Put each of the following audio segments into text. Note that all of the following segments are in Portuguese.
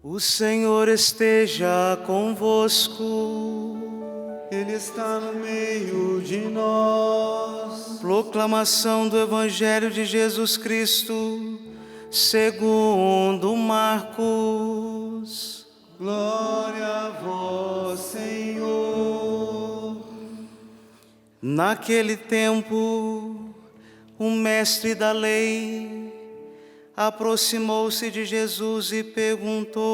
O Senhor esteja convosco. Ele está no meio de nós. Proclamação do Evangelho de Jesus Cristo, segundo Marcos. Glória a vós, Senhor. Naquele tempo, um mestre da lei aproximou-se de Jesus e perguntou: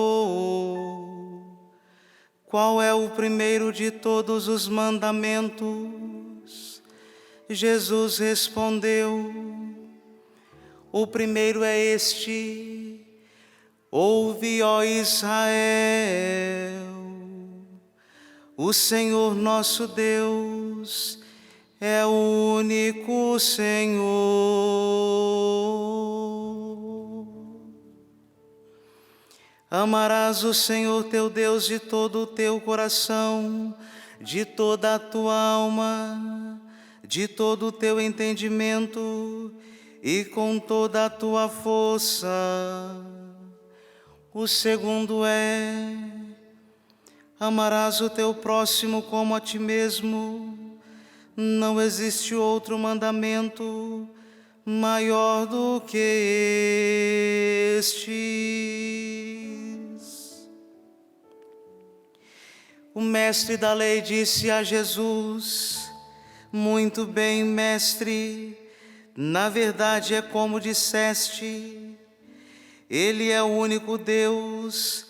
qual é o primeiro de todos os mandamentos? Jesus respondeu: o primeiro é este: ouve, ó Israel, o Senhor nosso Deus é o único Senhor. Amarás o Senhor teu Deus de todo o teu coração, de toda a tua alma, de todo o teu entendimento e com toda a tua força. O segundo é: amarás o teu próximo como a ti mesmo. Não existe outro mandamento maior do que estes. O mestre da lei disse a Jesus: muito bem, mestre, na verdade é como disseste, Ele é o único Deus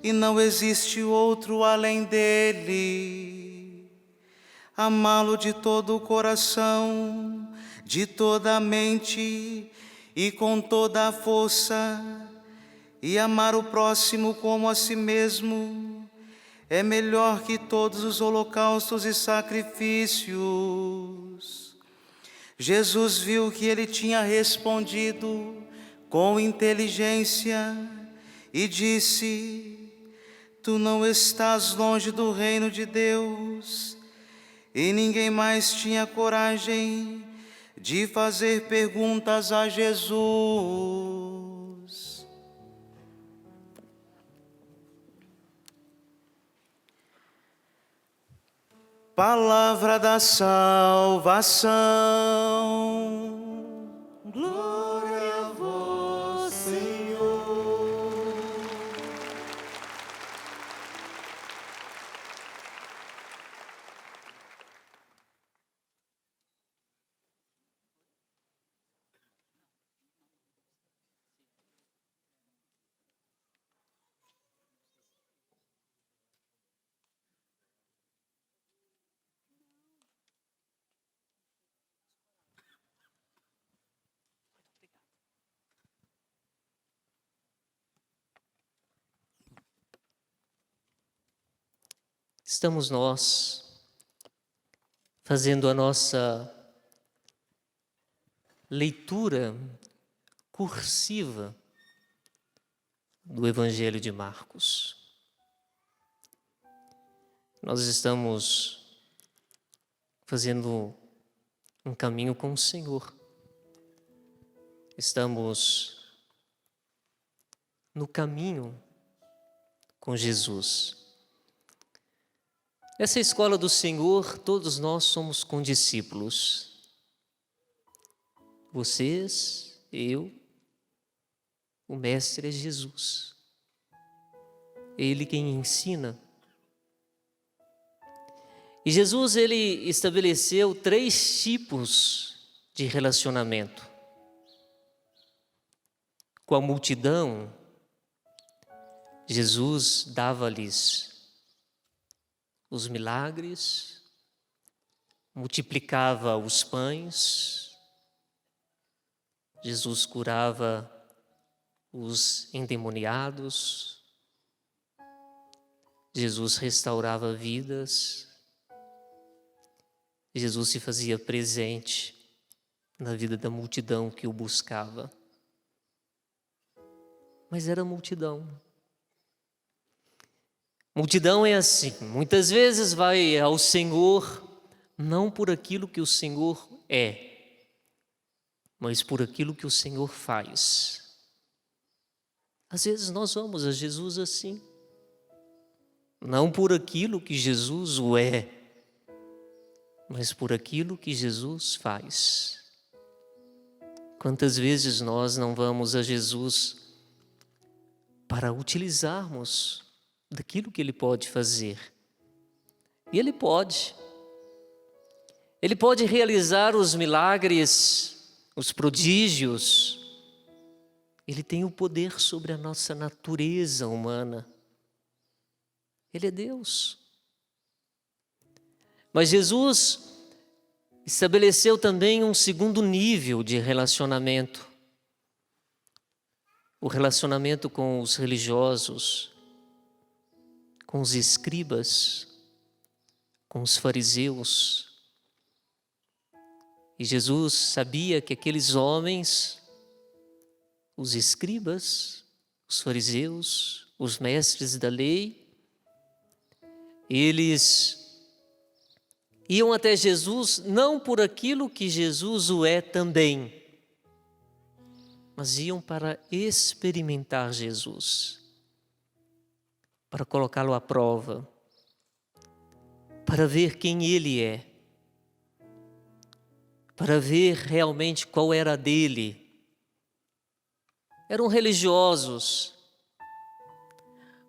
e não existe outro além dele. Amá-lo de todo o coração, de toda a mente e com toda a força, e amar o próximo como a si mesmo, é melhor que todos os holocaustos e sacrifícios. Jesus viu que ele tinha respondido com inteligência e disse: tu não estás longe do reino de Deus. E ninguém mais tinha coragem de fazer perguntas a Jesus. Palavra da salvação. Glória a vós, Senhor. Estamos nós fazendo a nossa leitura cursiva do Evangelho de Marcos. Nós estamos fazendo um caminho com o Senhor. Estamos no caminho com Jesus. Essa escola do Senhor, todos nós somos condiscípulos. Vocês, eu, o Mestre é Jesus. Ele quem ensina. E Jesus, ele estabeleceu 3 tipos de relacionamento. Com a multidão, Jesus dava-lhes os milagres, multiplicava os pães, Jesus curava os endemoniados, Jesus restaurava vidas, Jesus se fazia presente na vida da multidão que o buscava. Mas era multidão. Multidão é assim, muitas vezes vai ao Senhor não por aquilo que o Senhor é, mas por aquilo que o Senhor faz. Às vezes nós vamos a Jesus assim, não por aquilo que Jesus o é, mas por aquilo que Jesus faz. Quantas vezes nós não vamos a Jesus para utilizarmos daquilo que Ele pode fazer? E Ele pode realizar os milagres, os prodígios. Ele tem o poder sobre a nossa natureza humana. Ele é Deus. Mas Jesus estabeleceu também um segundo nível de relacionamento. O relacionamento com os religiosos, com os escribas, com os fariseus. E Jesus sabia que aqueles homens, os escribas, os fariseus, os mestres da lei, eles iam até Jesus não por aquilo que Jesus o é também, mas iam para experimentar Jesus, para colocá-lo à prova, para ver quem Ele é, para ver realmente qual era a dele. Eram religiosos,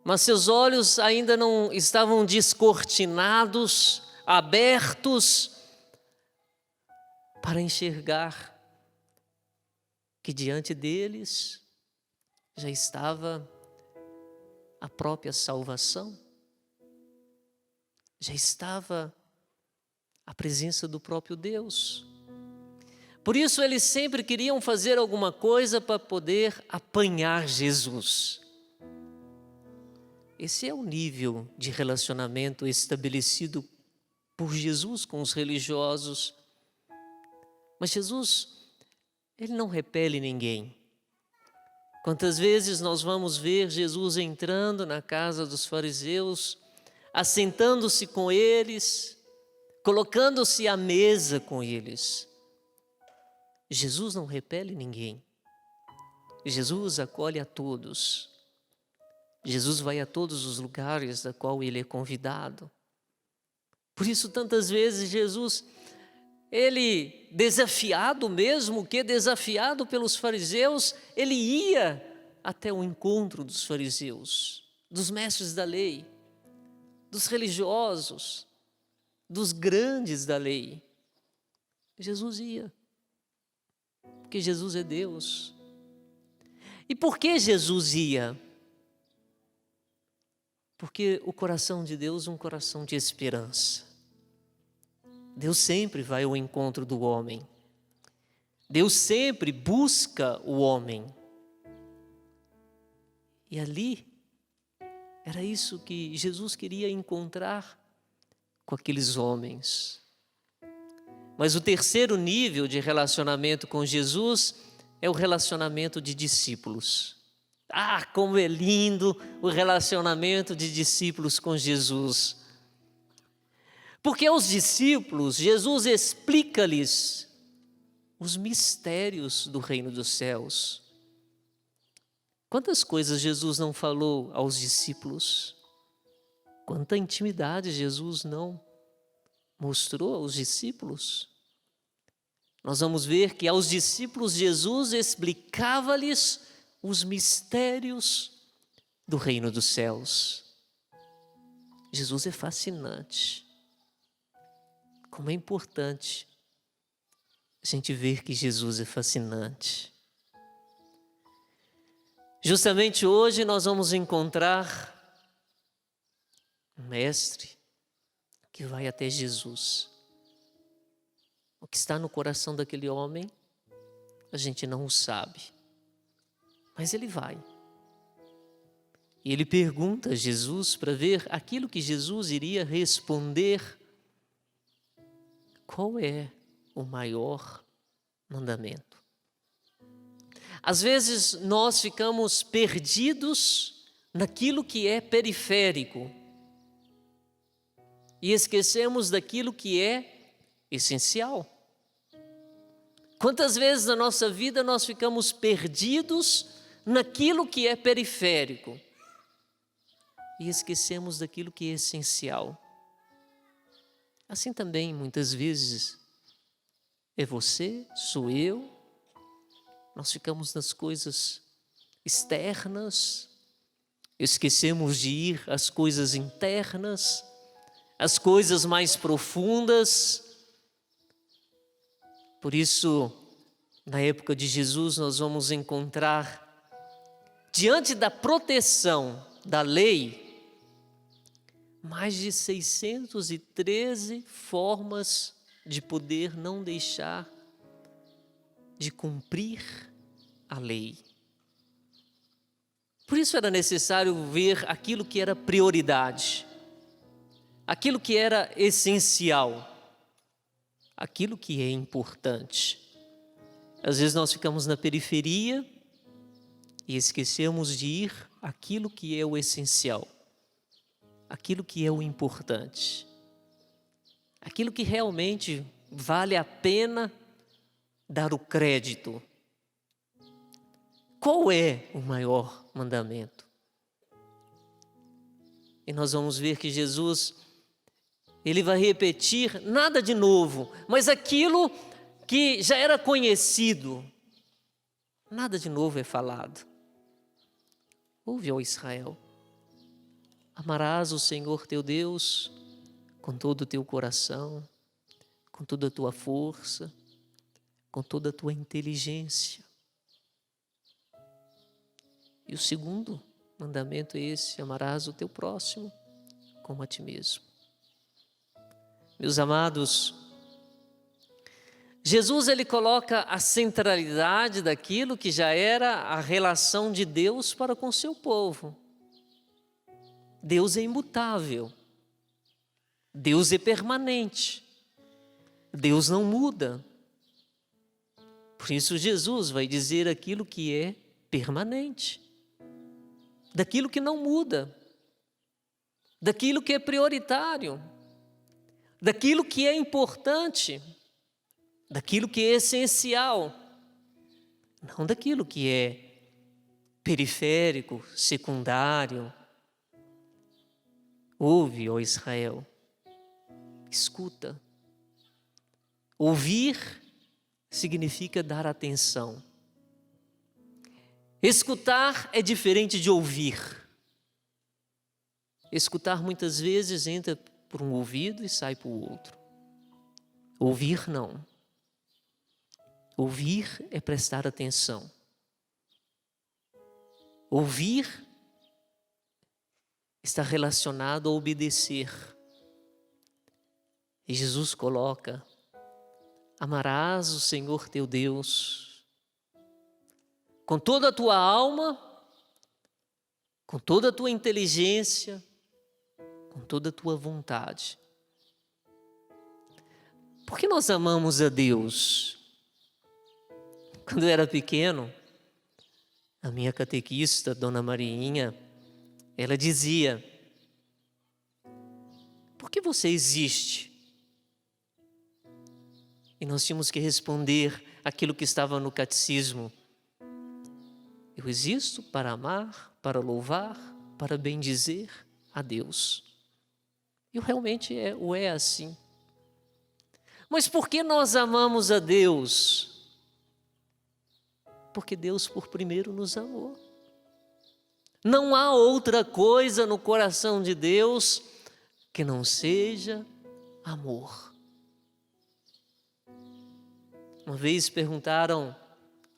mas seus olhos ainda não estavam descortinados, abertos, para enxergar que diante deles já estava a própria salvação, já estava a presença do próprio Deus. Por isso eles sempre queriam fazer alguma coisa para poder apanhar Jesus. Esse é o nível de relacionamento estabelecido por Jesus com os religiosos. Mas Jesus, Ele não repele ninguém. Quantas vezes nós vamos ver Jesus entrando na casa dos fariseus, assentando-se com eles, colocando-se à mesa com eles. Jesus não repele ninguém. Jesus acolhe a todos. Jesus vai a todos os lugares da qual Ele é convidado. Por isso, tantas vezes, Jesus, Ele, desafiado mesmo, que desafiado pelos fariseus, Ele ia até o encontro dos fariseus, dos mestres da lei, dos religiosos, dos grandes da lei. Jesus ia, porque Jesus é Deus. E por que Jesus ia? Porque o coração de Deus é um coração de esperança. Deus sempre vai ao encontro do homem. Deus sempre busca o homem. E ali, era isso que Jesus queria encontrar com aqueles homens. Mas o terceiro nível de relacionamento com Jesus é o relacionamento de discípulos. Ah, como é lindo o relacionamento de discípulos com Jesus. Porque aos discípulos, Jesus explica-lhes os mistérios do reino dos céus. Quantas coisas Jesus não falou aos discípulos? Quanta intimidade Jesus não mostrou aos discípulos? Nós vamos ver que aos discípulos Jesus explicava-lhes os mistérios do reino dos céus. Jesus é fascinante. Como é importante a gente ver que Jesus é fascinante. Justamente hoje nós vamos encontrar um mestre que vai até Jesus. O que está no coração daquele homem, a gente não o sabe. Mas ele vai. E ele pergunta a Jesus para ver aquilo que Jesus iria responder. Qual é o maior mandamento? Às vezes nós ficamos perdidos naquilo que é periférico e esquecemos daquilo que é essencial. Quantas vezes na nossa vida nós ficamos perdidos naquilo que é periférico e esquecemos daquilo que é essencial. Assim também, muitas vezes, é você, sou eu, nós ficamos nas coisas externas, esquecemos de ir às coisas internas, às coisas mais profundas. Por isso, na época de Jesus, nós vamos encontrar, diante da proteção da lei, mais de 613 formas de poder não deixar de cumprir a lei. Por isso era necessário ver aquilo que era prioridade, aquilo que era essencial, aquilo que é importante. Às vezes nós ficamos na periferia e esquecemos de ir àquilo que é o essencial, aquilo que é o importante, aquilo que realmente vale a pena dar o crédito. Qual é o maior mandamento? E nós vamos ver que Jesus, ele vai repetir nada de novo, mas aquilo que já era conhecido, nada de novo é falado. Ouve, ó Israel, amarás o Senhor teu Deus com todo o teu coração, com toda a tua força, com toda a tua inteligência. E o segundo mandamento é esse: amarás o teu próximo como a ti mesmo. Meus amados, Jesus, ele coloca a centralidade daquilo que já era a relação de Deus para com seu povo. Deus é imutável, Deus é permanente, Deus não muda. Por isso Jesus vai dizer aquilo que é permanente, daquilo que não muda, daquilo que é prioritário, daquilo que é importante, daquilo que é essencial, não daquilo que é periférico, secundário. Ouve, ó Israel, escuta. Ouvir significa dar atenção. Escutar é diferente de ouvir. Escutar muitas vezes entra por um ouvido e sai por outro. Ouvir não. Ouvir é prestar atenção. Ouvir está relacionado a obedecer. E Jesus coloca: amarás o Senhor teu Deus com toda a tua alma, com toda a tua inteligência, com toda a tua vontade. Por que nós amamos a Deus? Quando eu era pequeno, a minha catequista, Dona Mariinha, ela dizia: por que você existe? E nós tínhamos que responder aquilo que estava no catecismo: eu existo para amar, para louvar, para bendizer a Deus. E realmente é assim. Mas por que nós amamos a Deus? Porque Deus por primeiro nos amou. Não há outra coisa no coração de Deus que não seja amor. Uma vez perguntaram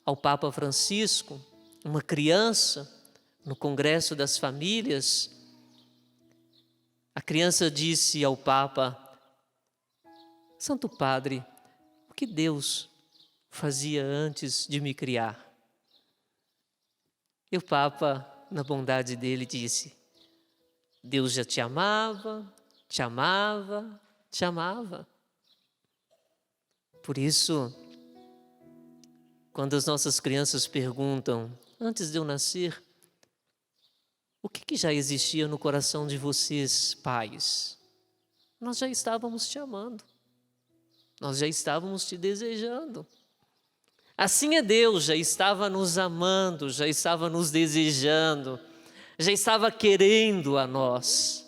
ao Papa Francisco, uma criança, no Congresso das Famílias, a criança disse ao Papa: Santo Padre, o que Deus fazia antes de me criar? E o Papa, na bondade dele, disse: Deus já te amava, te amava, te amava. Por isso, quando as nossas crianças perguntam: antes de eu nascer, o que já existia no coração de vocês, pais? Nós já estávamos te amando, nós já estávamos te desejando. Assim é Deus, já estava nos amando, já estava nos desejando, já estava querendo a nós.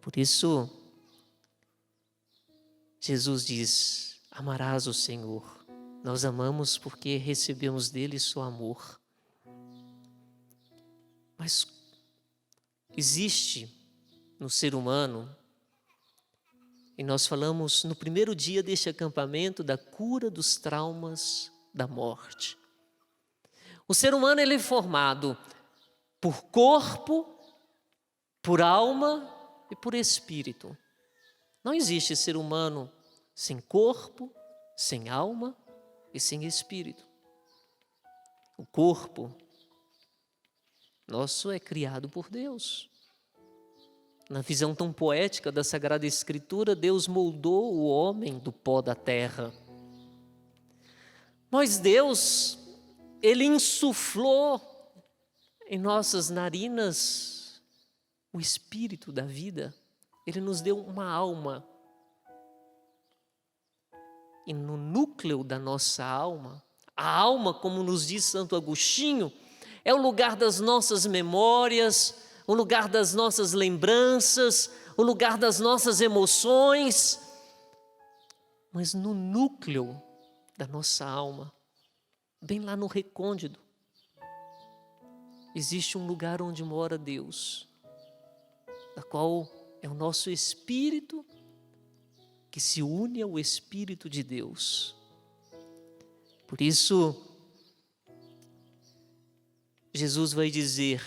Por isso, Jesus diz: amarás o Senhor. Nós amamos porque recebemos dele seu amor. Mas existe no ser humano, e nós falamos no primeiro dia deste acampamento da cura dos traumas da morte. O ser humano ele é formado por corpo, por alma e por espírito. Não existe ser humano sem corpo, sem alma e sem espírito. O corpo nosso é criado por Deus. Na visão tão poética da Sagrada Escritura, Deus moldou o homem do pó da terra. Mas Deus, ele insuflou em nossas narinas o espírito da vida. Ele nos deu uma alma. E no núcleo da nossa alma, a alma, como nos diz Santo Agostinho, é o lugar das nossas memórias, o lugar das nossas lembranças, o lugar das nossas emoções. Mas no núcleo da nossa alma, bem lá no recôndito, existe um lugar onde mora Deus, da qual é o nosso espírito que se une ao Espírito de Deus. Por isso, Jesus vai dizer: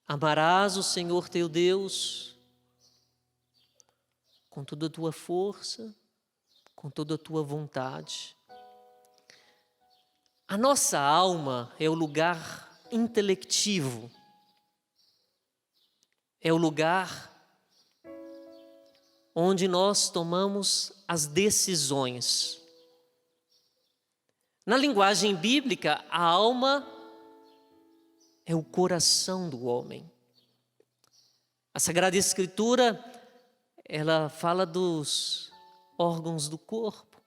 amarás o Senhor teu Deus com toda a tua força, com toda a tua vontade. A nossa alma é o lugar intelectivo, é o lugar onde nós tomamos as decisões. Na linguagem bíblica, a alma é o coração do homem. A Sagrada Escritura, ela fala dos órgãos do corpo.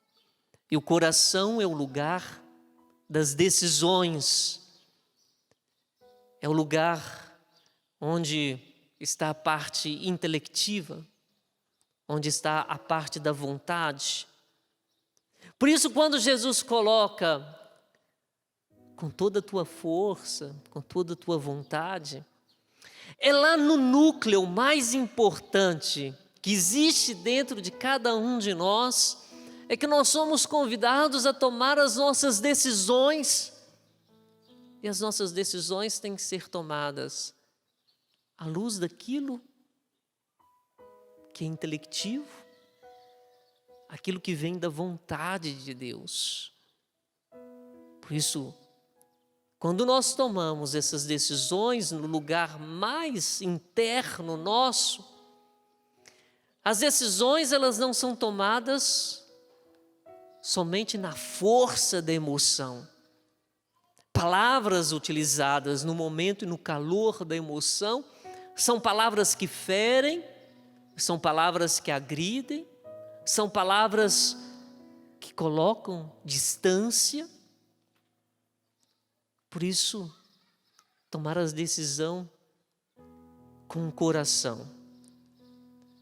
E o coração é o lugar das decisões. É o lugar onde está a parte intelectiva, onde está a parte da vontade. Por isso, quando Jesus coloca com toda a tua força, com toda a tua vontade, é lá no núcleo mais importante que existe dentro de cada um de nós, é que nós somos convidados a tomar as nossas decisões. E as nossas decisões têm que ser tomadas à luz daquilo que é intelectivo, aquilo que vem da vontade de Deus. Por isso, quando nós tomamos essas decisões no lugar mais interno nosso, as decisões elas não são tomadas somente na força da emoção. Palavras utilizadas no momento e no calor da emoção são palavras que ferem, são palavras que agridem, são palavras que colocam distância. Por isso, tomar a decisão com o coração.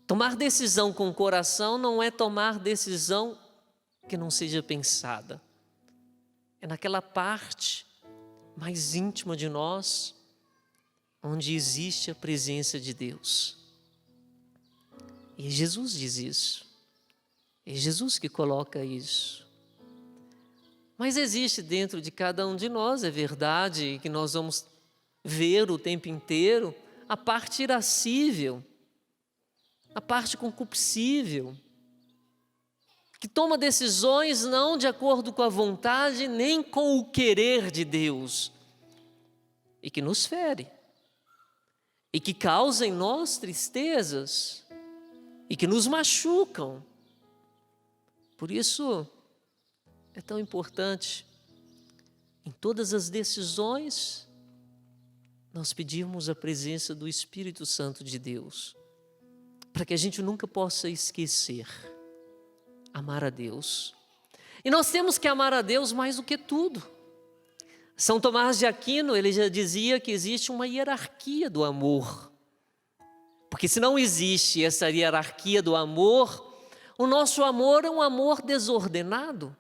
Tomar decisão com o coração não é tomar decisão que não seja pensada. É naquela parte mais íntima de nós, onde existe a presença de Deus. E Jesus diz isso. É Jesus que coloca isso. Mas existe dentro de cada um de nós, é verdade, que nós vamos ver o tempo inteiro, a parte irascível, a parte concupiscível, que toma decisões não de acordo com a vontade, nem com o querer de Deus, e que nos fere, e que causa em nós tristezas, e que nos machucam. Por isso, é tão importante, em todas as decisões, nós pedirmos a presença do Espírito Santo de Deus, para que a gente nunca possa esquecer, amar a Deus. E nós temos que amar a Deus mais do que tudo. São Tomás de Aquino, ele já dizia que existe uma hierarquia do amor. Porque se não existe essa hierarquia do amor, o nosso amor é um amor desordenado.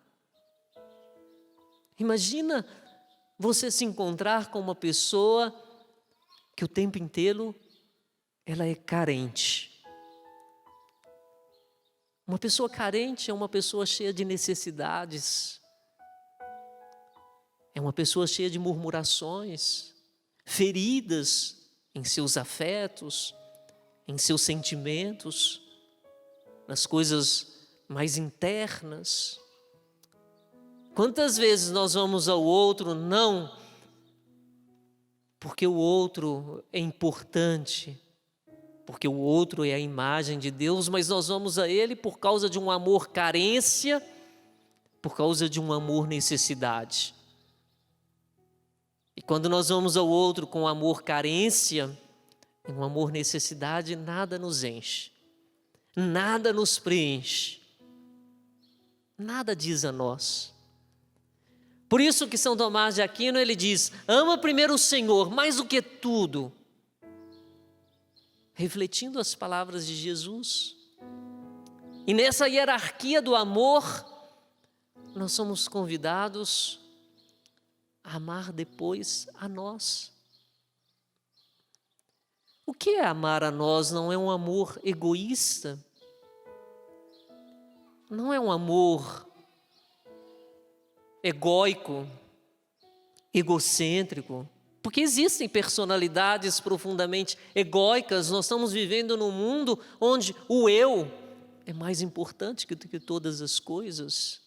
Imagina você se encontrar com uma pessoa que o tempo inteiro ela é carente. Uma pessoa carente é uma pessoa cheia de necessidades. É uma pessoa cheia de murmurações, feridas em seus afetos, em seus sentimentos, nas coisas mais internas. Quantas vezes nós vamos ao outro não porque o outro é importante, porque o outro é a imagem de Deus, mas nós vamos a Ele por causa de um amor carência, por causa de um amor necessidade. E quando nós vamos ao outro com amor carência, um amor necessidade, nada nos enche, nada nos preenche, nada diz a nós. Por isso que São Tomás de Aquino, ele diz, ama primeiro o Senhor, mais do que tudo, refletindo as palavras de Jesus. E nessa hierarquia do amor, nós somos convidados a amar depois a nós. O que é amar a nós? Não é um amor egoísta, não é um amor egóico, egocêntrico, porque existem personalidades profundamente egóicas. Nós estamos vivendo num mundo onde o eu é mais importante do que todas as coisas.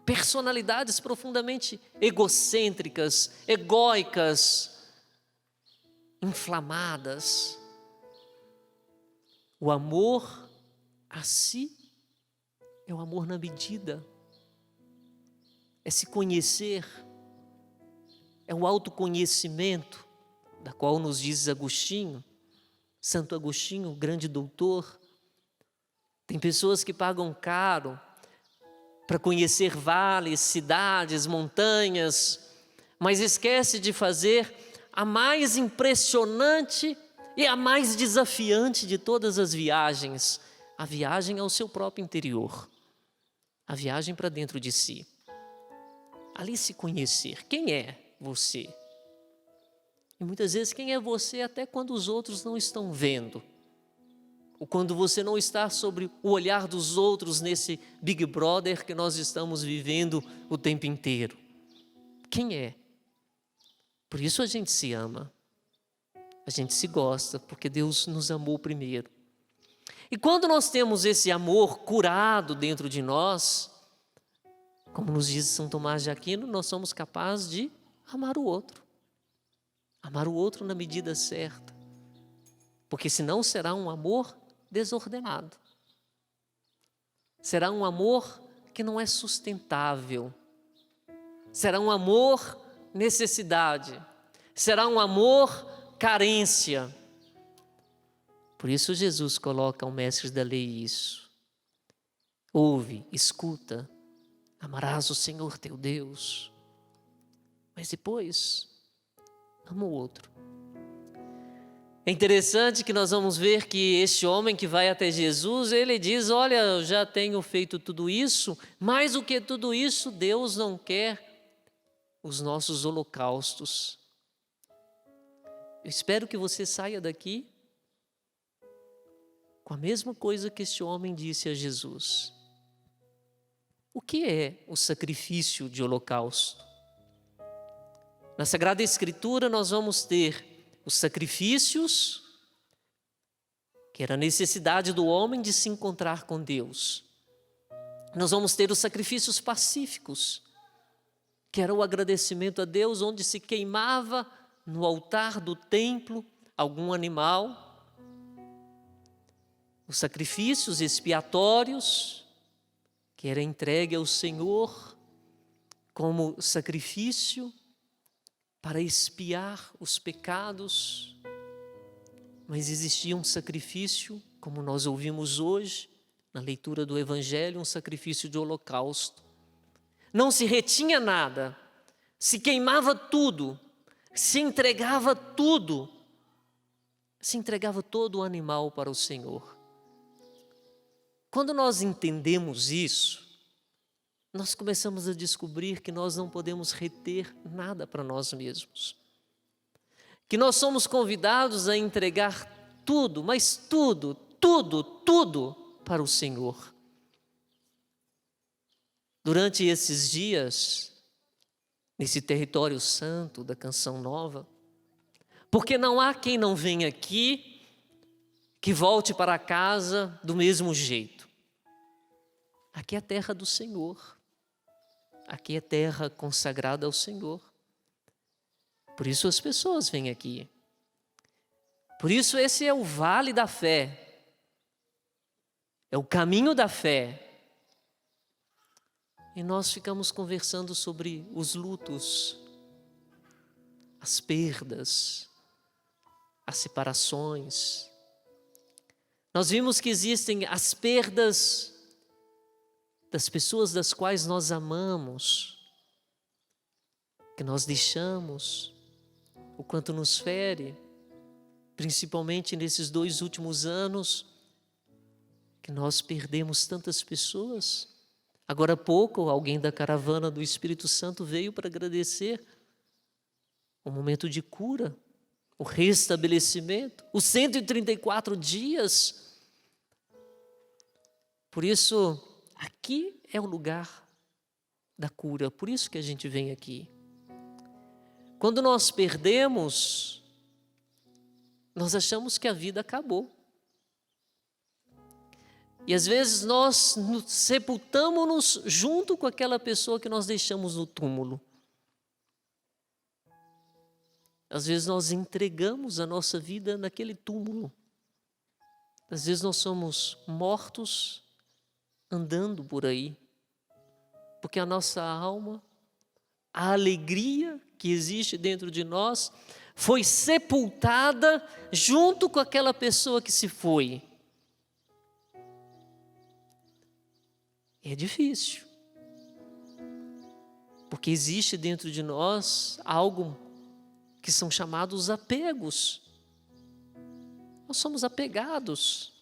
Personalidades profundamente egocêntricas, egóicas, inflamadas. O amor a si é o amor na medida, é se conhecer, é o autoconhecimento, da qual nos diz Agostinho, Santo Agostinho, grande doutor. Tem pessoas que pagam caro para conhecer vales, cidades, montanhas, mas esquece de fazer a mais impressionante e a mais desafiante de todas as viagens, a viagem ao seu próprio interior, a viagem para dentro de si. Ali se conhecer, quem é você? E muitas vezes quem é você até quando os outros não estão vendo, ou quando você não está sobre o olhar dos outros nesse Big Brother que nós estamos vivendo o tempo inteiro. Quem é? Por isso a gente se ama, a gente se gosta, porque Deus nos amou primeiro. E quando nós temos esse amor curado dentro de nós, como nos diz São Tomás de Aquino, nós somos capazes de amar o outro. Amar o outro na medida certa. Porque senão será um amor desordenado. Será um amor que não é sustentável. Será um amor necessidade. Será um amor carência. Por isso Jesus coloca ao mestre da lei isso. Ouve, escuta. Amarás o Senhor teu Deus, mas depois ama o outro. É interessante que nós vamos ver que este homem que vai até Jesus, ele diz, olha, eu já tenho feito tudo isso, mais do que tudo isso, Deus não quer os nossos holocaustos. Eu espero que você saia daqui com a mesma coisa que este homem disse a Jesus. O que é o sacrifício de holocausto? Na Sagrada Escritura nós vamos ter os sacrifícios, que era a necessidade do homem de se encontrar com Deus. Nós vamos ter os sacrifícios pacíficos, que era o agradecimento a Deus, onde se queimava no altar do templo algum animal. Os sacrifícios expiatórios, que era entregue ao Senhor como sacrifício para expiar os pecados. Mas existia um sacrifício, como nós ouvimos hoje, na leitura do Evangelho, um sacrifício de holocausto, não se retinha nada, se queimava tudo, se entregava tudo, se entregava todo o animal para o Senhor. Quando nós entendemos isso, nós começamos a descobrir que nós não podemos reter nada para nós mesmos. Que nós somos convidados a entregar tudo, mas tudo, tudo, tudo para o Senhor. Durante esses dias, nesse território santo da Canção Nova, porque não há quem não venha aqui que volte para casa do mesmo jeito. Aqui é a terra do Senhor. Aqui é terra consagrada ao Senhor. Por isso as pessoas vêm aqui. Por isso esse é o vale da fé. É o caminho da fé. E nós ficamos conversando sobre os lutos, as perdas, as separações. Nós vimos que existem as perdas das pessoas das quais nós amamos, que nós deixamos, o quanto nos fere, principalmente nesses 2 últimos anos, que nós perdemos tantas pessoas. Agora há pouco, alguém da caravana do Espírito Santo veio para agradecer o momento de cura, o restabelecimento, os 134 dias. Por isso, aqui é o lugar da cura, por isso que a gente vem aqui. Quando nós perdemos, nós achamos que a vida acabou. E às vezes nós sepultamos-nos junto com aquela pessoa que nós deixamos no túmulo. Às vezes nós entregamos a nossa vida naquele túmulo. Às vezes nós somos mortos andando por aí, porque a nossa alma, a alegria que existe dentro de nós, foi sepultada junto com aquela pessoa que se foi. É difícil, porque existe dentro de nós algo que são chamados apegos. Nós somos apegados.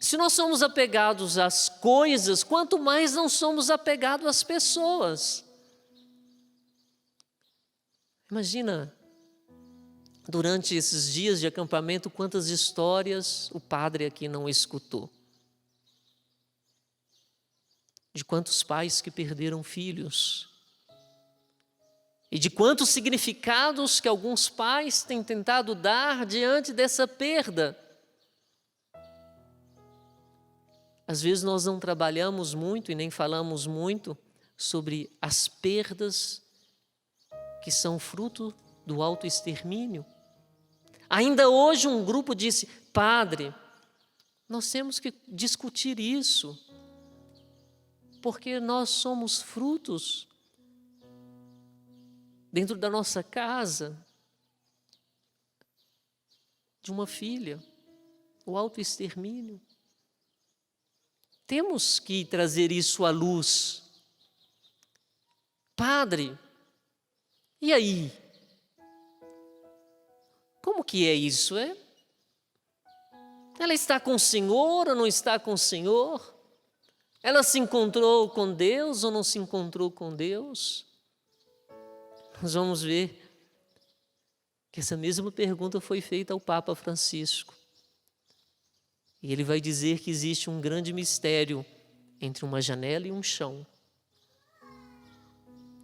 Se nós somos apegados às coisas, quanto mais não somos apegados às pessoas. Imagina, durante esses dias de acampamento, quantas histórias o padre aqui não escutou. De quantos pais que perderam filhos. E de quantos significados que alguns pais têm tentado dar diante dessa perda. Às vezes nós não trabalhamos muito e nem falamos muito sobre as perdas que são fruto do autoextermínio. Ainda hoje um grupo disse: padre, nós temos que discutir isso, porque nós somos frutos dentro da nossa casa de uma filha, o autoextermínio. Temos que trazer isso à luz. Padre, e aí? Como que é isso, é? Ela está com o Senhor ou não está com o Senhor? Ela se encontrou com Deus ou não se encontrou com Deus? Nós vamos ver que essa mesma pergunta foi feita ao Papa Francisco. E ele vai dizer que existe um grande mistério entre uma janela e um chão.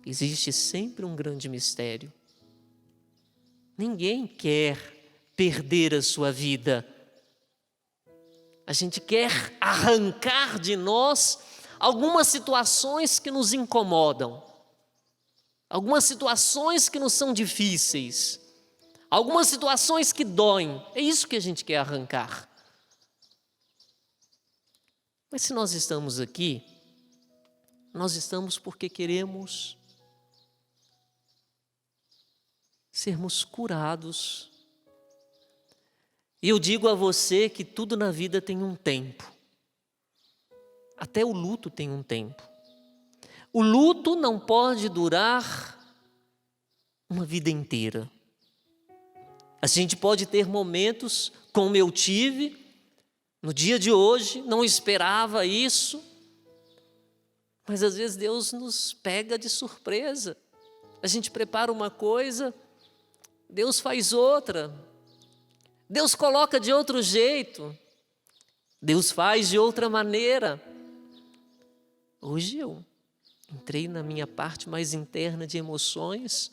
Existe sempre um grande mistério. Ninguém quer perder a sua vida. A gente quer arrancar de nós algumas situações que nos incomodam, algumas situações que nos são difíceis, algumas situações que doem. É isso que a gente quer arrancar. Mas se nós estamos aqui, nós estamos porque queremos sermos curados. E eu digo a você que tudo na vida tem um tempo. Até o luto tem um tempo. O luto não pode durar uma vida inteira. A gente pode ter momentos, como eu tive, no dia de hoje, não esperava isso, mas às vezes Deus nos pega de surpresa. A gente prepara uma coisa, Deus faz outra. Deus coloca de outro jeito. Deus faz de outra maneira. Hoje eu entrei na minha parte mais interna de emoções,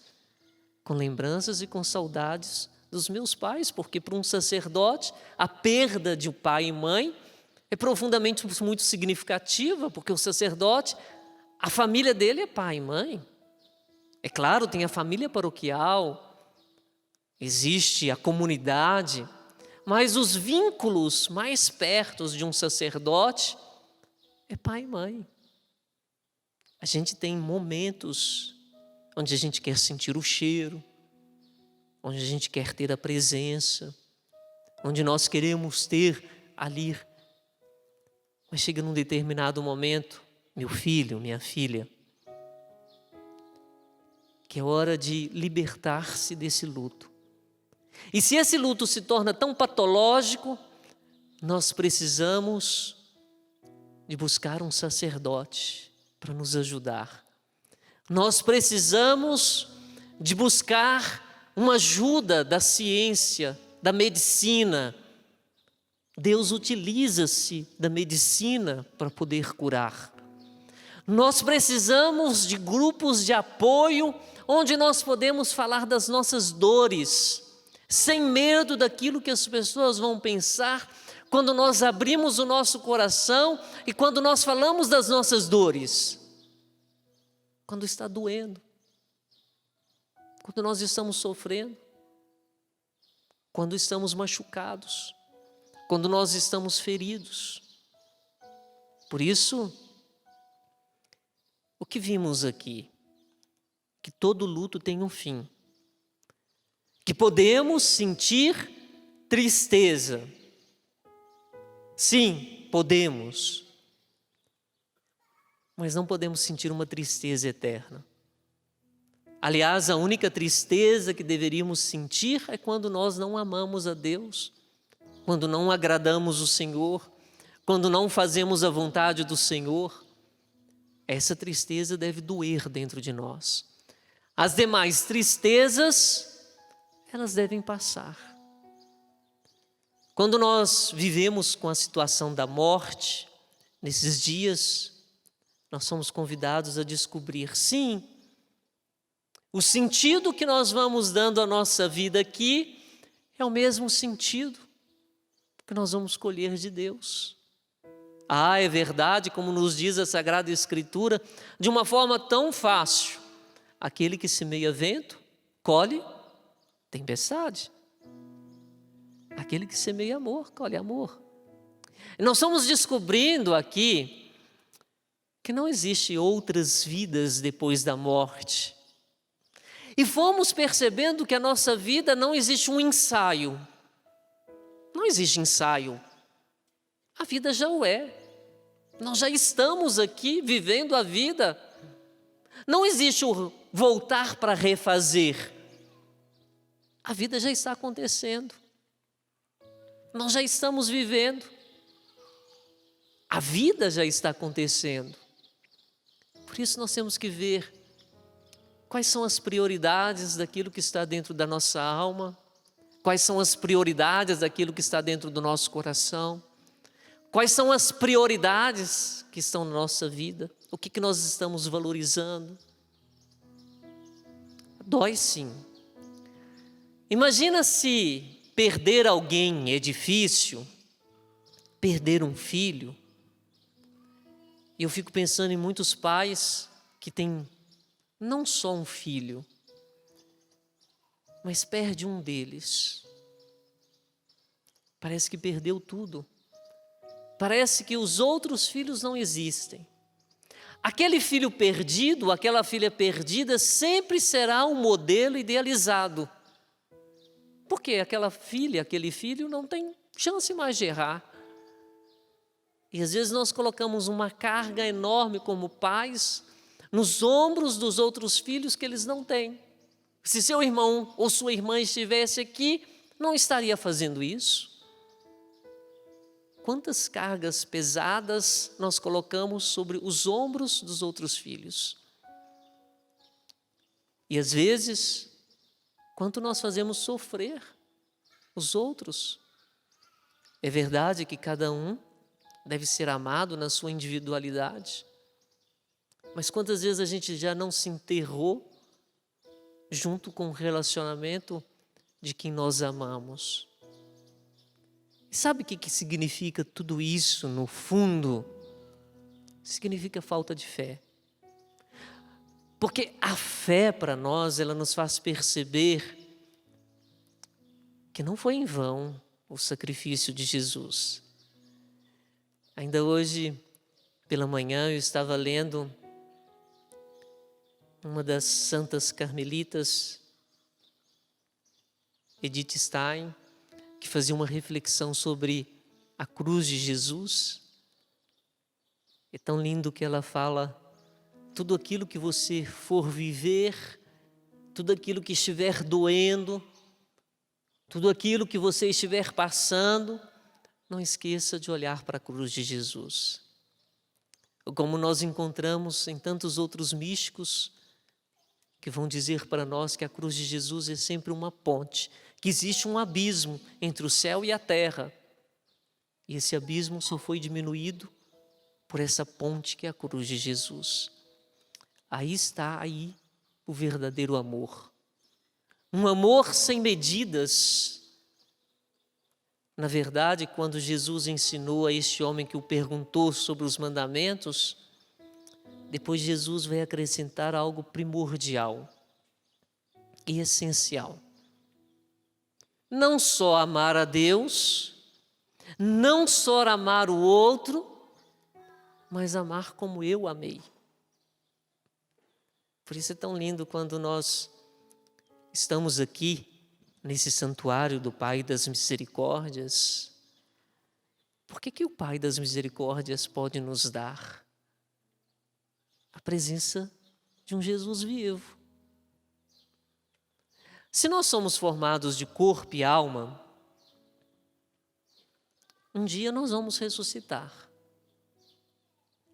com lembranças e com saudades dos meus pais, porque para um sacerdote a perda de um pai e mãe é profundamente muito significativa, porque o sacerdote, a família dele é pai e mãe. É claro, tem a família paroquial, existe a comunidade, mas os vínculos mais perto de um sacerdote é pai e mãe. A gente tem momentos onde a gente quer sentir o cheiro, onde a gente quer ter a presença, onde nós queremos ter ali. Mas chega num determinado momento, meu filho, minha filha, que é hora de libertar-se desse luto. E se esse luto se torna tão patológico, nós precisamos de buscar um sacerdote para nos ajudar. Nós precisamos de buscar uma ajuda da ciência, da medicina. Deus utiliza-se da medicina para poder curar. Nós precisamos de grupos de apoio, onde nós podemos falar das nossas dores, sem medo daquilo que as pessoas vão pensar, quando nós abrimos o nosso coração e quando nós falamos das nossas dores. Quando está doendo, quando nós estamos sofrendo, quando estamos machucados, quando nós estamos feridos. Por isso, o que vimos aqui? Que todo luto tem um fim. Que podemos sentir tristeza. Sim, podemos. Mas não podemos sentir uma tristeza eterna. Aliás, a única tristeza que deveríamos sentir é quando nós não amamos a Deus, quando não agradamos o Senhor, quando não fazemos a vontade do Senhor. Essa tristeza deve doer dentro de nós. As demais tristezas, elas devem passar. Quando nós vivemos com a situação da morte, nesses dias, nós somos convidados a descobrir, sim, o sentido que nós vamos dando à nossa vida aqui é o mesmo sentido que nós vamos colher de Deus. Ah, é verdade, como nos diz a Sagrada Escritura, de uma forma tão fácil. Aquele que semeia vento, colhe tempestade. Aquele que semeia amor, colhe amor. E nós estamos descobrindo aqui que não existe outras vidas depois da morte. E fomos percebendo que a nossa vida não existe um ensaio. Não existe ensaio. A vida já o é. Nós já estamos aqui vivendo a vida. Não existe o voltar para refazer. A vida já está acontecendo. Nós já estamos vivendo. A vida já está acontecendo. Por isso nós temos que ver quais são as prioridades daquilo que está dentro da nossa alma, quais são as prioridades daquilo que está dentro do nosso coração, quais são as prioridades que estão na nossa vida, o que nós estamos valorizando. Dói sim. Imagina se perder alguém é difícil, perder um filho. E eu fico pensando em muitos pais que têm não só um filho, mas perde um deles. Parece que perdeu tudo. Parece que os outros filhos não existem. Aquele filho perdido, aquela filha perdida, sempre será um modelo idealizado. Porque aquela filha, aquele filho não tem chance mais de errar. E às vezes nós colocamos uma carga enorme como pais, nos ombros dos outros filhos que eles não têm. Se seu irmão ou sua irmã estivesse aqui, não estaria fazendo isso. Quantas cargas pesadas nós colocamos sobre os ombros dos outros filhos? E às vezes, quanto nós fazemos sofrer os outros? É verdade que cada um deve ser amado na sua individualidade, mas quantas vezes a gente já não se enterrou junto com o relacionamento de quem nós amamos? E sabe o que significa tudo isso no fundo? Significa falta de fé. Porque a fé para nós, ela nos faz perceber que não foi em vão o sacrifício de Jesus. Ainda hoje, pela manhã, eu estava lendo uma das santas carmelitas, Edith Stein, que fazia uma reflexão sobre a cruz de Jesus. É tão lindo que ela fala: tudo aquilo que você for viver, tudo aquilo que estiver doendo, tudo aquilo que você estiver passando, não esqueça de olhar para a cruz de Jesus. Como nós encontramos em tantos outros místicos que vão dizer para nós que a cruz de Jesus é sempre uma ponte, que existe um abismo entre o céu e a terra. E esse abismo só foi diminuído por essa ponte que é a cruz de Jesus. Aí está o verdadeiro amor. Um amor sem medidas. Na verdade, quando Jesus ensinou a este homem que o perguntou sobre os mandamentos, depois Jesus vai acrescentar algo primordial e essencial. Não só amar a Deus, não só amar o outro, mas amar como eu amei. Por isso é tão lindo quando nós estamos aqui, nesse santuário do Pai das Misericórdias. Por que o Pai das Misericórdias pode nos dar? A presença de um Jesus vivo. Se nós somos formados de corpo e alma, um dia nós vamos ressuscitar.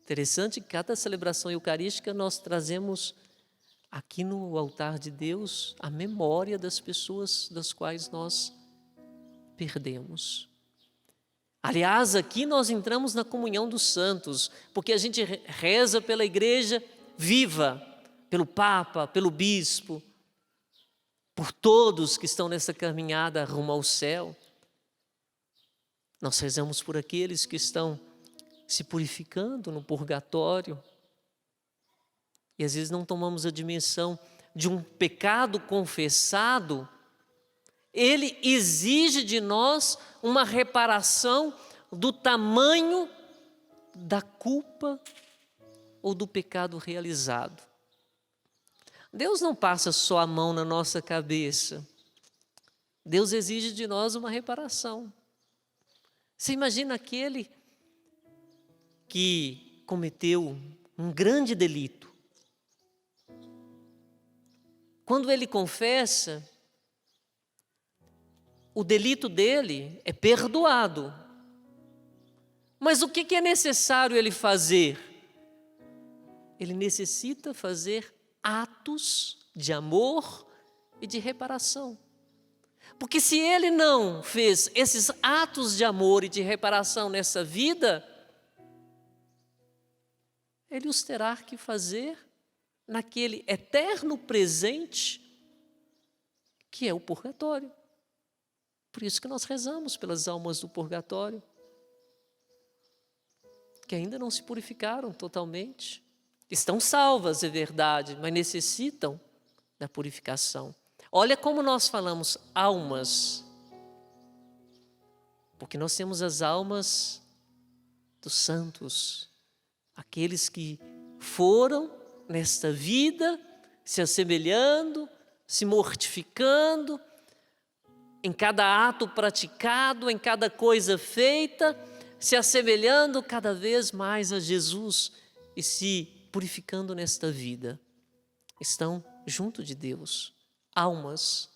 Interessante que cada celebração eucarística nós trazemos aqui no altar de Deus a memória das pessoas das quais nós perdemos. Aliás, aqui nós entramos na comunhão dos santos, porque a gente reza pela igreja viva, pelo Papa, pelo Bispo, por todos que estão nessa caminhada rumo ao céu. Nós rezamos por aqueles que estão se purificando no purgatório. E às vezes não tomamos a dimensão de um pecado confessado. Ele exige de nós uma reparação do tamanho da culpa ou do pecado realizado. Deus não passa só a mão na nossa cabeça. Deus exige de nós uma reparação. Você imagina aquele que cometeu um grande delito. Quando ele confessa, o delito dele é perdoado. Mas o que é necessário ele fazer? Ele necessita fazer atos de amor e de reparação. Porque se ele não fez esses atos de amor e de reparação nessa vida, ele os terá que fazer naquele eterno presente que é o purgatório. Por isso que nós rezamos pelas almas do purgatório, que ainda não se purificaram totalmente. Estão salvas, é verdade, mas necessitam da purificação. Olha como nós falamos almas, porque nós temos as almas dos santos, aqueles que foram nesta vida se assemelhando, se mortificando, em cada ato praticado, em cada coisa feita, se assemelhando cada vez mais a Jesus e se purificando nesta vida, estão junto de Deus, almas.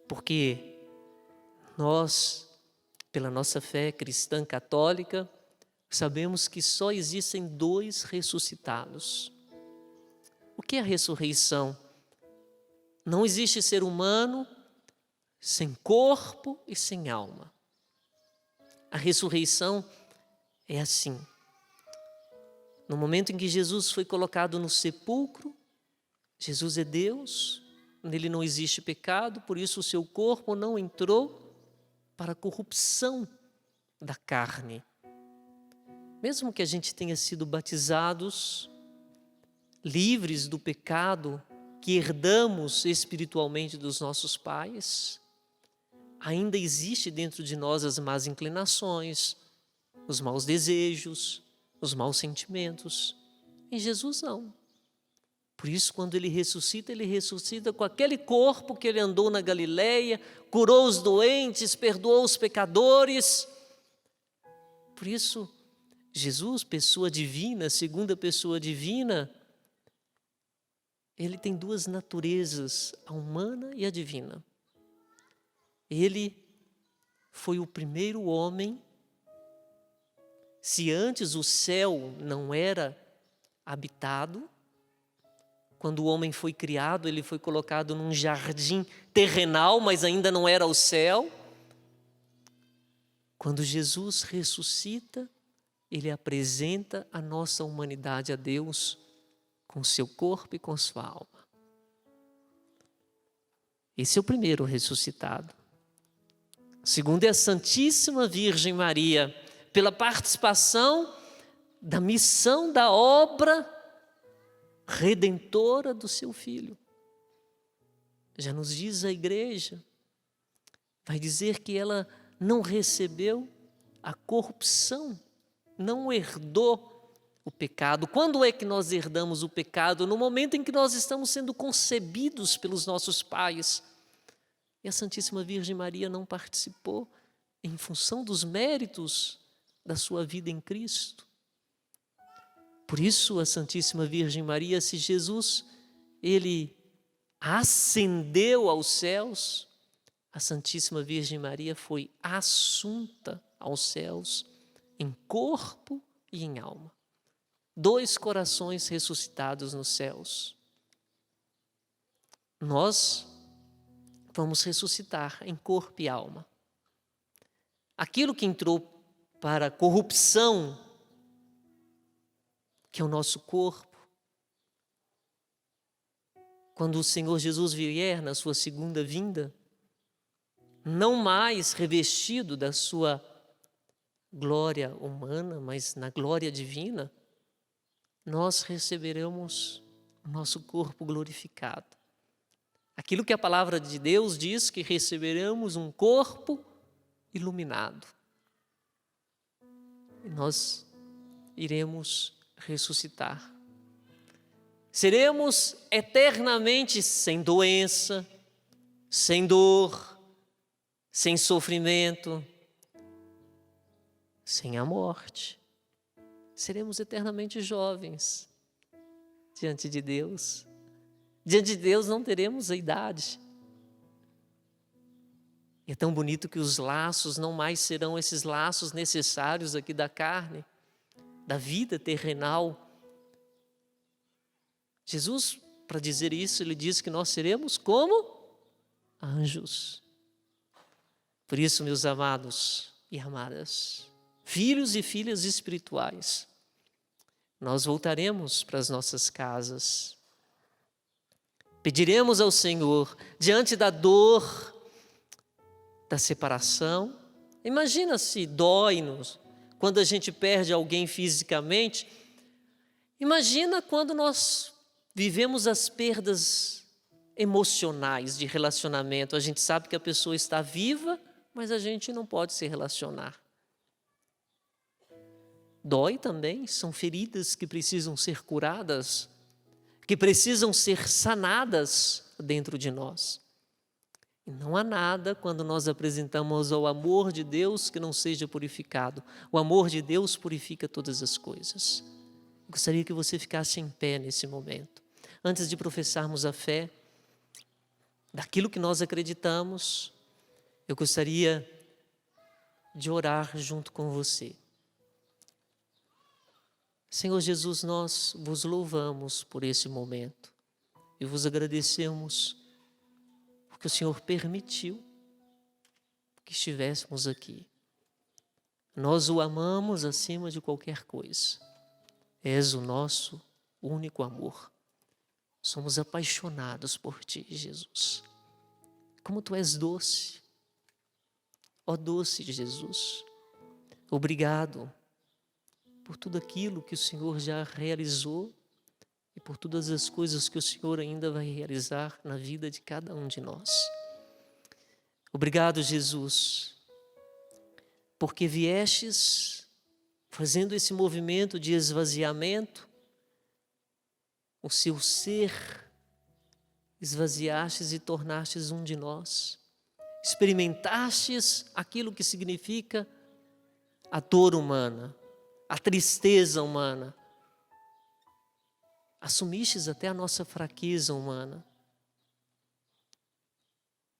Porque nós, pela nossa fé cristã católica, sabemos que só existem 2 ressuscitados. O que é a ressurreição? Não existe ser humano sem corpo e sem alma. A ressurreição é assim. No momento em que Jesus foi colocado no sepulcro, Jesus é Deus, nele não existe pecado, por isso o seu corpo não entrou para a corrupção da carne. Mesmo que a gente tenha sido batizados, livres do pecado que herdamos espiritualmente dos nossos pais, ainda existe dentro de nós as más inclinações, os maus desejos, os maus sentimentos. Em Jesus não. Por isso, quando ele ressuscita com aquele corpo que ele andou na Galileia, curou os doentes, perdoou os pecadores. Por isso, Jesus, pessoa divina, segunda pessoa divina, ele tem 2 naturezas, a humana e a divina. Ele foi o primeiro homem. Se antes o céu não era habitado, quando o homem foi criado, ele foi colocado num jardim terrenal, mas ainda não era o céu. Quando Jesus ressuscita, ele apresenta a nossa humanidade a Deus com seu corpo e com sua alma. Esse é o primeiro ressuscitado. O segundo é a Santíssima Virgem Maria, pela participação da missão da obra redentora do seu Filho. Já nos diz a igreja, vai dizer que ela não recebeu a corrupção, não herdou o pecado. Quando é que nós herdamos o pecado? No momento em que nós estamos sendo concebidos pelos nossos pais. E a Santíssima Virgem Maria não participou em função dos méritos da sua vida em Cristo. Por isso, a Santíssima Virgem Maria, se Jesus, ele ascendeu aos céus, a Santíssima Virgem Maria foi assunta aos céus em corpo e em alma. 2 corações ressuscitados nos céus. Nós vamos ressuscitar em corpo e alma. Aquilo que entrou para a corrupção, que é o nosso corpo, quando o Senhor Jesus vier na sua segunda vinda, não mais revestido da sua glória humana, mas na glória divina, nós receberemos o nosso corpo glorificado. Aquilo que a palavra de Deus diz, que receberemos um corpo iluminado. E nós iremos ressuscitar. Seremos eternamente sem doença, sem dor, sem sofrimento, sem a morte. Seremos eternamente jovens diante de Deus. Diante de Deus não teremos a idade. E é tão bonito que os laços não mais serão esses laços necessários aqui da carne, da vida terrenal. Jesus, para dizer isso, ele diz que nós seremos como anjos. Por isso, meus amados e amadas, filhos e filhas espirituais, nós voltaremos para as nossas casas. Pediremos ao Senhor, diante da dor, da separação. Imagina se dói-nos quando a gente perde alguém fisicamente. Imagina quando nós vivemos as perdas emocionais de relacionamento. A gente sabe que a pessoa está viva, mas a gente não pode se relacionar. Dói também, são feridas que precisam ser curadas, que precisam ser sanadas dentro de nós. E não há nada quando nós apresentamos ao amor de Deus que não seja purificado. O amor de Deus purifica todas as coisas. Gostaria que você ficasse em pé nesse momento. Antes de professarmos a fé, daquilo que nós acreditamos, eu gostaria de orar junto com você. Senhor Jesus, nós vos louvamos por esse momento e vos agradecemos porque o Senhor permitiu que estivéssemos aqui. Nós o amamos acima de qualquer coisa. És o nosso único amor. Somos apaixonados por Ti, Jesus. Como Tu és doce. Ó doce Jesus. Obrigado por tudo aquilo que o Senhor já realizou e por todas as coisas que o Senhor ainda vai realizar na vida de cada um de nós. Obrigado, Jesus, porque viestes fazendo esse movimento de esvaziamento, o seu ser esvaziastes e tornastes um de nós. Experimentastes aquilo que significa a dor humana, a tristeza humana. Assumistes até a nossa fraqueza humana.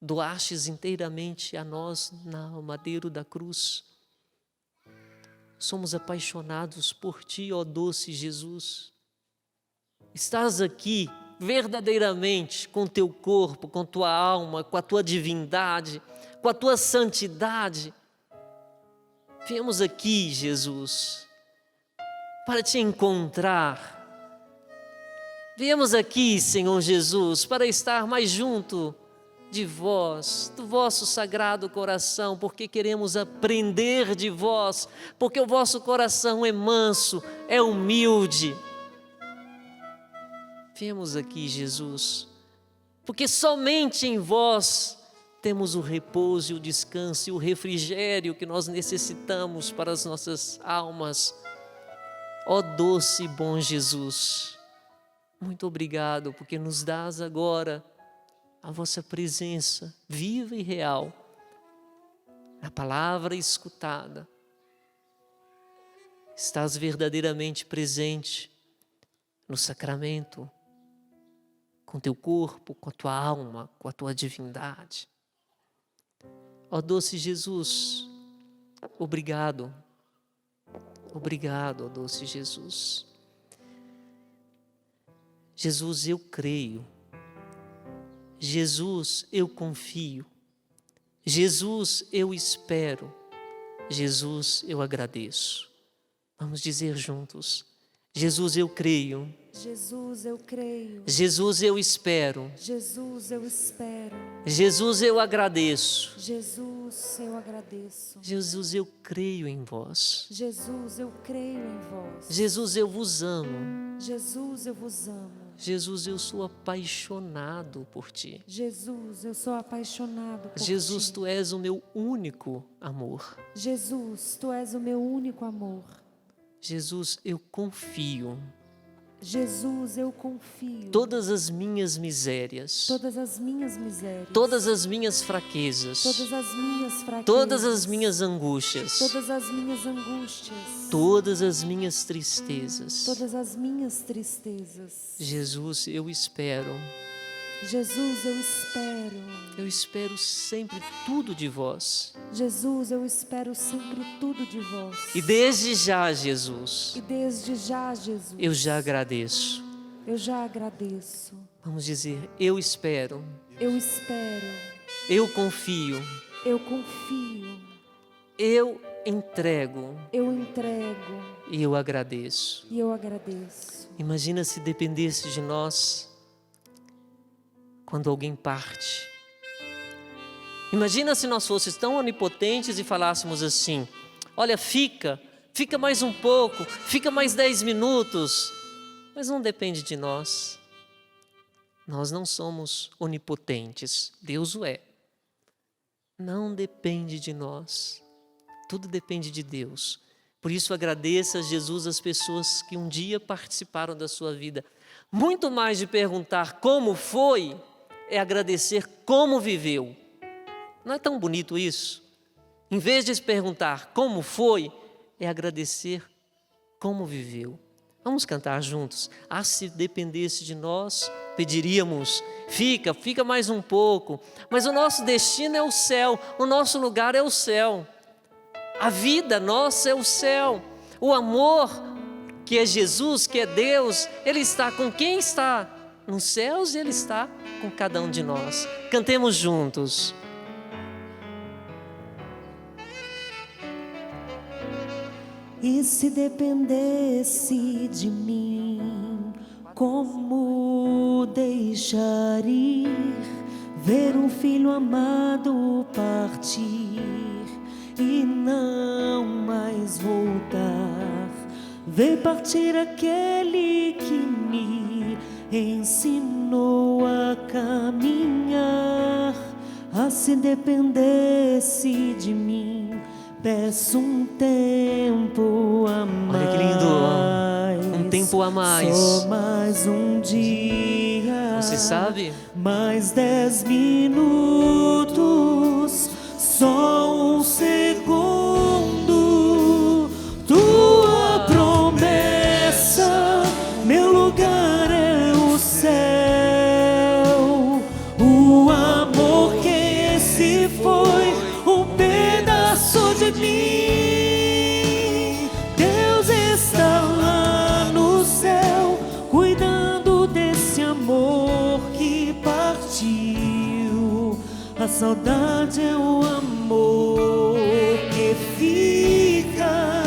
Doastes inteiramente a nós no madeiro da cruz. Somos apaixonados por Ti, ó doce Jesus. Estás aqui verdadeiramente com Teu corpo, com Tua alma, com a Tua divindade, com a Tua santidade. Viemos aqui, Jesus, para Te encontrar. Viemos aqui, Senhor Jesus, para estar mais junto de vós, do vosso sagrado coração, porque queremos aprender de vós, porque o vosso coração é manso, é humilde. Viemos aqui, Jesus, porque somente em vós temos o repouso e o descanso e o refrigério que nós necessitamos para as nossas almas. Ó doce e bom Jesus, muito obrigado, porque nos dás agora a vossa presença viva e real, na palavra escutada. Estás verdadeiramente presente no sacramento, com teu corpo, com a tua alma, com a tua divindade. Ó doce Jesus, obrigado. Obrigado, ó doce Jesus. Jesus, eu creio. Jesus, eu confio. Jesus, eu espero. Jesus, eu agradeço. Vamos dizer juntos: Jesus, eu creio. Jesus, eu creio. Jesus, eu espero. Jesus, eu espero. Jesus, eu agradeço. Jesus, eu agradeço. Jesus, eu creio em vós. Jesus, eu creio em vós. Jesus, eu vos amo. Jesus, eu vos amo. Jesus, eu sou apaixonado por Ti. Jesus, eu sou apaixonado por Jesus, Ti. Tu és o meu único amor. Jesus, Tu és o meu único amor. Jesus, eu confio. Jesus, eu confio. Todas as minhas misérias, Todas as minhas misérias. todas as minhas fraquezas, Todas as minhas fraquezas. todas as minhas angústias, Todas as minhas angústias. todas as minhas tristezas. Todas as minhas tristezas. Jesus, eu espero. Jesus, eu espero. Eu espero sempre tudo de vós. Jesus, eu espero sempre tudo de vós. E desde já, Jesus, E desde já, Jesus, eu já agradeço. eu já agradeço. Vamos dizer: eu espero, Eu espero, eu confio, eu confio, eu entrego eu entrego e eu agradeço. e eu agradeço. Imagina se dependesse de nós quando alguém parte. Imagina se nós fôssemos tão onipotentes e falássemos assim: olha, fica mais um pouco, fica mais 10 minutos. Mas não depende de nós. Nós não somos onipotentes, Deus o é. Não depende de nós, tudo depende de Deus. Por isso agradeça a Jesus as pessoas que um dia participaram da sua vida. Muito mais de perguntar como foi, é agradecer como viveu. Não é tão bonito isso? Em vez de se perguntar como foi, é agradecer como viveu. Vamos cantar juntos. Ah, se dependesse de nós, pediríamos, fica mais um pouco. Mas o nosso destino é o céu, o nosso lugar é o céu. A vida nossa é o céu. O amor, que é Jesus, que é Deus, Ele está com quem está nos céus e Ele está com cada um de nós. Cantemos juntos. E se dependesse de mim, como deixar ir, ver um filho amado partir e não mais voltar, ver partir aquele que me ensinou a caminhar. Ah, se dependesse de mim, peço um tempo a mais. Olha que lindo, um tempo a mais. Só mais um dia. Você sabe? Mais 10 minutos. Só um segundo. Tua promessa, meu lugar é o céu. O amor que se foi um pedaço de mim. Deus está lá no céu, cuidando desse amor que partiu. A saudade é o amor que fica.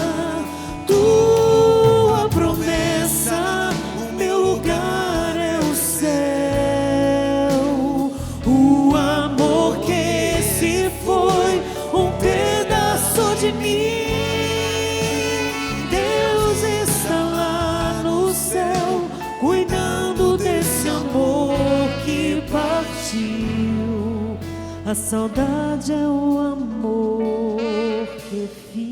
Tua promessa, o meu lugar é o céu. O amor que se foi um pedaço de mim. Deus está lá no céu, cuidando desse amor que partiu. A saudade é o amor que fica.